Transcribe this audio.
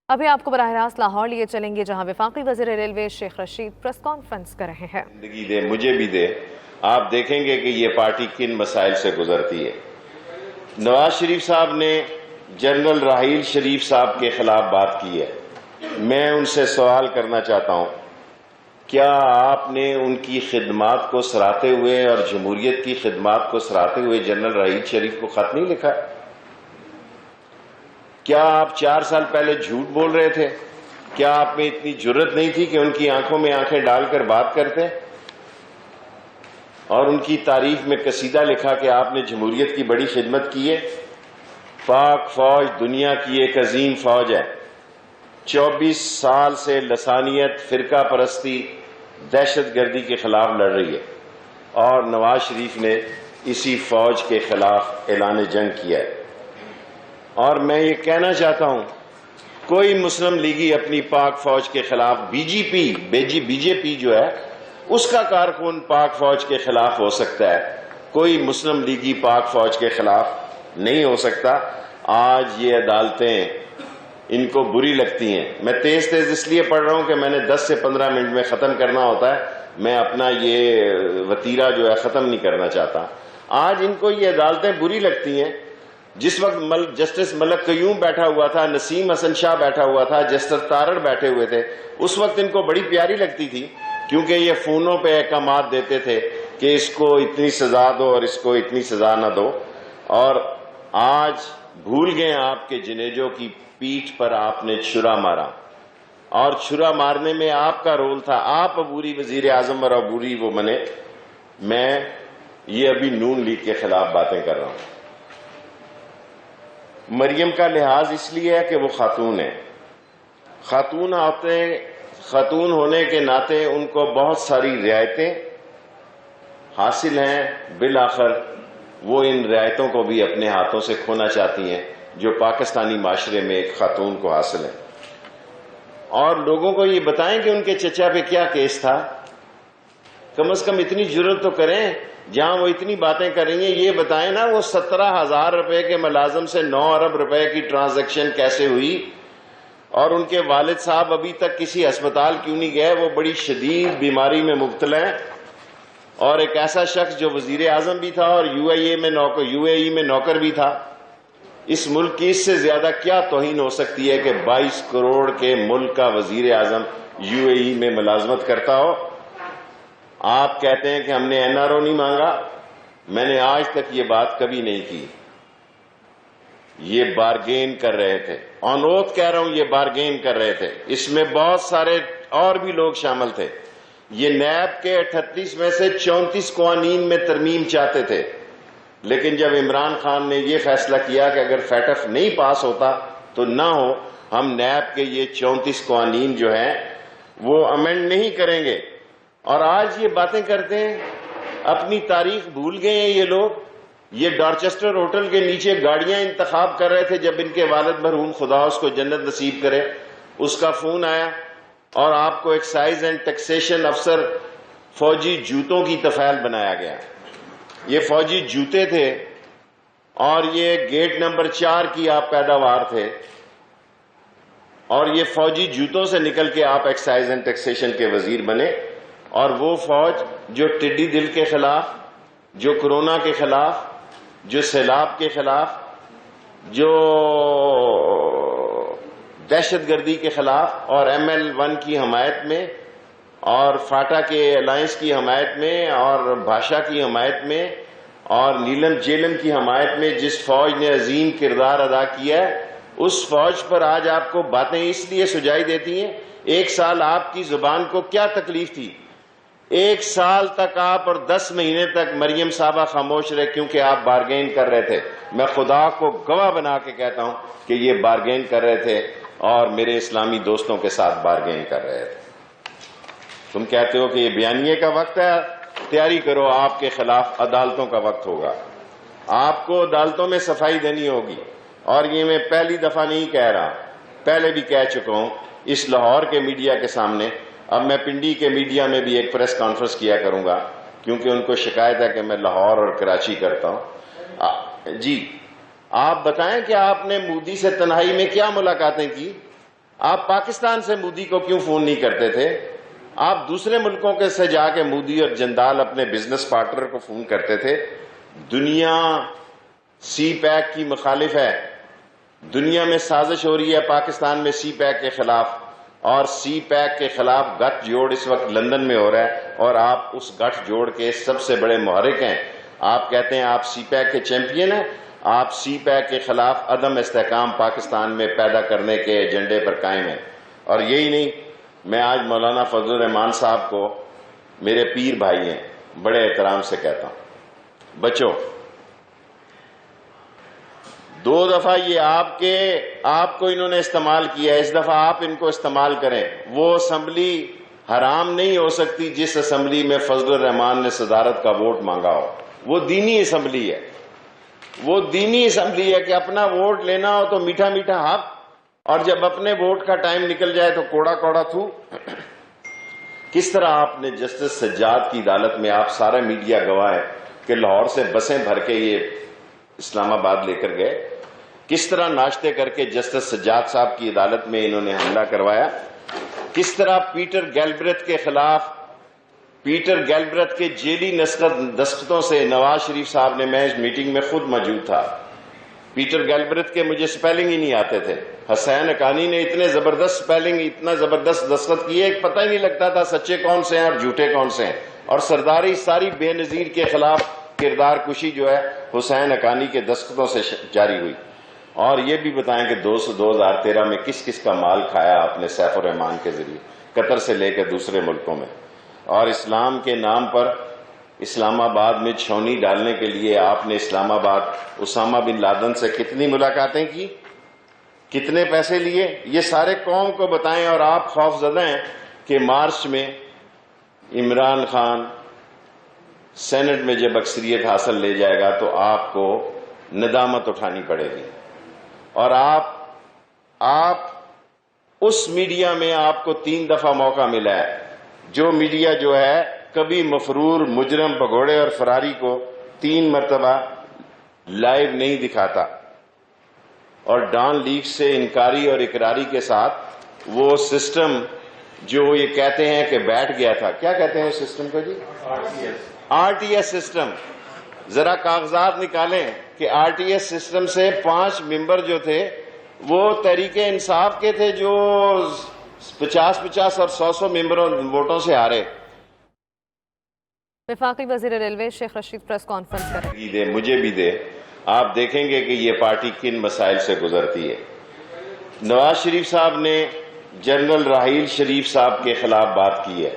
ابھی آپ کو براہ راست لاہور لیے چلیں گے جہاں وفاقی وزیر railway Sheikh Rashid press conference کر رہے ہیں۔ زندگی دے مجھے بھی دے، آپ دیکھیں گے کہ یہ پارٹی کن مسائل سے گزرتی ہے۔ نواز شریف صاحب نے جنرل راحیل شریف صاحب کے خلاف بات کی ہے۔ میں ان سے سوال کرنا چاہتا ہوں، کیا آپ نے ان کی خدمات کو سراہتے ہوئے اور جمہوریت کی خدمات کو سراہتے ہوئے جنرل راحیل شریف کو خط نہیں لکھا؟ کیا آپ 4 سال پہلے جھوٹ بول رہے تھے؟ کیا آپ میں اتنی جرت نہیں تھی کہ ان کی آنکھوں میں آنکھیں ڈال کر بات کرتے اور ان کی تعریف میں قصیدہ لکھا کہ آپ نے جمہوریت کی بڑی خدمت کی ہے؟ پاک فوج دنیا کی ایک عظیم فوج ہے، 24 سال سے لسانیت، فرقہ پرستی، دہشت گردی کے خلاف لڑ رہی ہے، اور نواز شریف نے اسی فوج کے خلاف اعلان جنگ کیا ہے۔ اور میں یہ کہنا چاہتا ہوں، کوئی مسلم لیگی اپنی پاک فوج کے خلاف بی جے پی جو ہے اس کا کارکن پاک فوج کے خلاف ہو سکتا ہے، کوئی مسلم لیگی پاک فوج کے خلاف نہیں ہو سکتا۔ آج یہ عدالتیں ان کو بری لگتی ہیں۔ میں تیز اس لیے پڑھ رہا ہوں کہ میں نے 10 سے 15 منٹ میں ختم کرنا ہوتا ہے، میں اپنا یہ وتیرہ جو ہے ختم نہیں کرنا چاہتا۔ آج ان کو یہ عدالتیں بری لگتی ہیں۔ جس وقت جسٹس ملک قیوم بیٹھا ہوا تھا، نسیم حسن شاہ بیٹھا ہوا تھا، جسٹس تارڑ بیٹھے ہوئے تھے، اس وقت ان کو بڑی پیاری لگتی تھی، کیونکہ یہ فونوں پہ احکامات دیتے تھے کہ اس کو اتنی سزا دو اور اس کو اتنی سزا نہ دو۔ اور آج بھول گئے آپ کے جنیجوں کی پیٹھ پر آپ نے چھرا مارا، اور چھرا مارنے میں آپ کا رول تھا، آپ عبوری وزیر اعظم اور عبوری وہ بنے۔ میں یہ ابھی نون لیگ کے خلاف باتیں کر رہا ہوں۔ مریم کا لحاظ اس لیے ہے کہ وہ خاتون ہے، خاتون ہونے کے ناطے ان کو بہت ساری رعایتیں حاصل ہیں، بالآخر وہ ان رعایتوں کو بھی اپنے ہاتھوں سے کھونا چاہتی ہیں جو پاکستانی معاشرے میں ایک خاتون کو حاصل ہے۔ اور لوگوں کو یہ بتائیں کہ ان کے چچا پہ کیا کیس تھا، کم از کم اتنی جرت تو کریں، جہاں وہ اتنی باتیں کر رہی ہیں یہ بتائیں نا وہ 17,000 روپے کے ملازم سے 9 ارب روپے کی ٹرانزیکشن کیسے ہوئی، اور ان کے والد صاحب ابھی تک کسی ہسپتال کیوں نہیں گئے؟ وہ بڑی شدید بیماری میں مبتلا ہیں، اور ایک ایسا شخص جو وزیر اعظم بھی تھا اور یو اے ای میں نوکر بھی تھا۔ اس ملک کی اس سے زیادہ کیا توہین ہو سکتی ہے کہ 22 کروڑ کے ملک کا وزیر اعظم یو اے ای میں ملازمت کرتا ہو؟ آپ کہتے ہیں کہ ہم نے این آر او نہیں مانگا، میں نے آج تک یہ بات کبھی نہیں کی۔ یہ بارگین کر رہے تھے، آن اوتھ کہہ رہا ہوں، یہ بارگین کر رہے تھے، اس میں بہت سارے اور بھی لوگ شامل تھے۔ یہ نیب کے 38 میں سے 34 قوانین میں ترمیم چاہتے تھے، لیکن جب عمران خان نے یہ فیصلہ کیا کہ اگر فیٹف نہیں پاس ہوتا تو نہ ہو، ہم نیب کے یہ 34 قوانین جو ہیں وہ امینڈ نہیں کریں گے۔ اور آج یہ باتیں کرتے ہیں، اپنی تاریخ بھول گئے ہیں یہ لوگ۔ یہ ڈارچسٹر ہوٹل کے نیچے گاڑیاں انتخاب کر رہے تھے جب ان کے والد مرحوم خدا اس کو جنت نصیب کرے، اس کا فون آیا اور آپ کو ایکسائز اینڈ ٹیکسیشن افسر فوجی جوتوں کی طفیل بنایا گیا۔ یہ فوجی جوتے تھے اور یہ گیٹ نمبر 4 کی آپ پیداوار تھے، اور یہ فوجی جوتوں سے نکل کے آپ ایکسائز اینڈ ٹیکسیشن کے وزیر بنے۔ اور وہ فوج جو ٹڈی دل کے خلاف، جو کرونا کے خلاف، جو سیلاب کے خلاف، جو دہشت گردی کے خلاف، اور ML1 کی حمایت میں، اور فاٹا کے الائنس کی حمایت میں، اور بھاشا کی حمایت میں، اور نیلم جیلم کی حمایت میں جس فوج نے عظیم کردار ادا کیا ہے، اس فوج پر آج آپ کو باتیں اس لیے سجائی دیتی ہیں۔ 1 سال آپ کی زبان کو کیا تکلیف تھی؟ 1 سال تک آپ اور 10 مہینے تک مریم صاحبہ خاموش رہے کیونکہ آپ بارگین کر رہے تھے۔ میں خدا کو گواہ بنا کے کہتا ہوں کہ یہ بارگین کر رہے تھے اور میرے اسلامی دوستوں کے ساتھ بارگین کر رہے تھے۔ تم کہتے ہو کہ یہ بیانیے کا وقت ہے، تیاری کرو، آپ کے خلاف عدالتوں کا وقت ہوگا، آپ کو عدالتوں میں صفائی دینی ہوگی۔ اور یہ میں پہلی دفعہ نہیں کہہ رہا، پہلے بھی کہہ چکا ہوں اس لاہور کے میڈیا کے سامنے، اب میں پنڈی کے میڈیا میں بھی ایک پریس کانفرنس کیا کروں گا کیونکہ ان کو شکایت ہے کہ میں لاہور اور کراچی کرتا ہوں۔ جی آپ بتائیں کہ آپ نے مودی سے تنہائی میں کیا ملاقاتیں کی؟ آپ پاکستان سے مودی کو کیوں فون نہیں کرتے تھے؟ آپ دوسرے ملکوں کے سے جا کے مودی اور جندال اپنے بزنس پارٹنر کو فون کرتے تھے۔ دنیا سی پیک کی مخالف ہے، دنیا میں سازش ہو رہی ہے پاکستان میں سی پیک کے خلاف، اور سی پیک کے خلاف گٹھ جوڑ اس وقت لندن میں ہو رہا ہے، اور آپ اس گٹھ جوڑ کے سب سے بڑے محرک ہیں۔ آپ کہتے ہیں آپ سی پیک کے چیمپئن ہیں، آپ سی پیک کے خلاف عدم استحکام پاکستان میں پیدا کرنے کے ایجنڈے پر قائم ہیں۔ اور یہی نہیں، میں آج مولانا فضل الرحمان صاحب کو، میرے پیر بھائی ہیں، بڑے احترام سے کہتا ہوں، بچوں، 2 دفعہ یہ آپ کو انہوں نے استعمال کیا ہے، اس دفعہ آپ ان کو استعمال کریں۔ وہ اسمبلی حرام نہیں ہو سکتی جس اسمبلی میں فضل الرحمان نے صدارت کا ووٹ مانگا ہو۔ وہ دینی اسمبلی ہے، وہ دینی اسمبلی ہے کہ اپنا ووٹ لینا ہو تو میٹھا میٹھا حق، اور جب اپنے ووٹ کا ٹائم نکل جائے تو کوڑا کوڑا تھو۔ کس طرح آپ نے جسٹس سجاد کی عدالت میں، آپ سارا میڈیا گواہ ہے کہ لاہور سے بسیں بھر کے یہ اسلام آباد لے کر گئے، کس طرح ناشتے کر کے جسٹس سجاد صاحب کی عدالت میں انہوں نے حملہ کروایا، کس طرح پیٹر گیلبرت کے خلاف، پیٹر گیلبرت کے جیلی دستخطوں سے نواز شریف صاحب نے، میں اس میٹنگ میں خود موجود تھا، پیٹر گیلبرت کے مجھے سپیلنگ ہی نہیں آتے تھے، حسین حقانی نے اتنے زبردست سپیلنگ، اتنا زبردست دستخط کیے کہ پتہ ہی نہیں لگتا تھا سچے کون سے ہیں اور جھوٹے کون سے ہیں۔ اور سرداری ساری بے نظیر کے خلاف کردار کشی جو ہے حسین حقانی کے دستخطوں سے جاری ہوئی۔ اور یہ بھی بتائیں کہ 2013 میں کس کس کا مال کھایا آپ نے سیف الرحمان کے ذریعے، قطر سے لے کے دوسرے ملکوں میں۔ اور اسلام کے نام پر اسلام آباد میں چھونی ڈالنے کے لیے آپ نے اسلام آباد اسامہ بن لادن سے کتنی ملاقاتیں کی، کتنے پیسے لیے، یہ سارے قوم کو بتائیں۔ اور آپ خوف زدہ ہیں کہ مارچ میں عمران خان سینٹ میں جب اکثریت حاصل لے جائے گا تو آپ کو ندامت اٹھانی پڑے گی۔ اور آپ اس میڈیا میں آپ کو 3 دفعہ موقع ملا ہے، جو میڈیا جو ہے کبھی مفرور مجرم بھگوڑے اور فراری کو 3 مرتبہ لائیو نہیں دکھاتا، اور ڈان لیگ سے انکاری اور اقراری کے ساتھ وہ سسٹم جو یہ کہتے ہیں کہ بیٹھ گیا تھا، کیا کہتے ہیں اس سسٹم کو جی؟ R T S system. ذرا کاغذات نکالیں کہ آر ٹی ایس سسٹم سے 5 ممبر جو تھے وہ تحریک انصاف کے تھے، جو 50-50 اور 100 ممبروں ووٹوں سے ہارے۔ وفاقی وزیر railway Sheikh Rashid press conference کریں دے، مجھے بھی دے، آپ دیکھیں گے کہ یہ پارٹی کن مسائل سے گزرتی ہے۔ نواز شریف صاحب نے جنرل راحیل شریف صاحب کے خلاف بات کی ہے،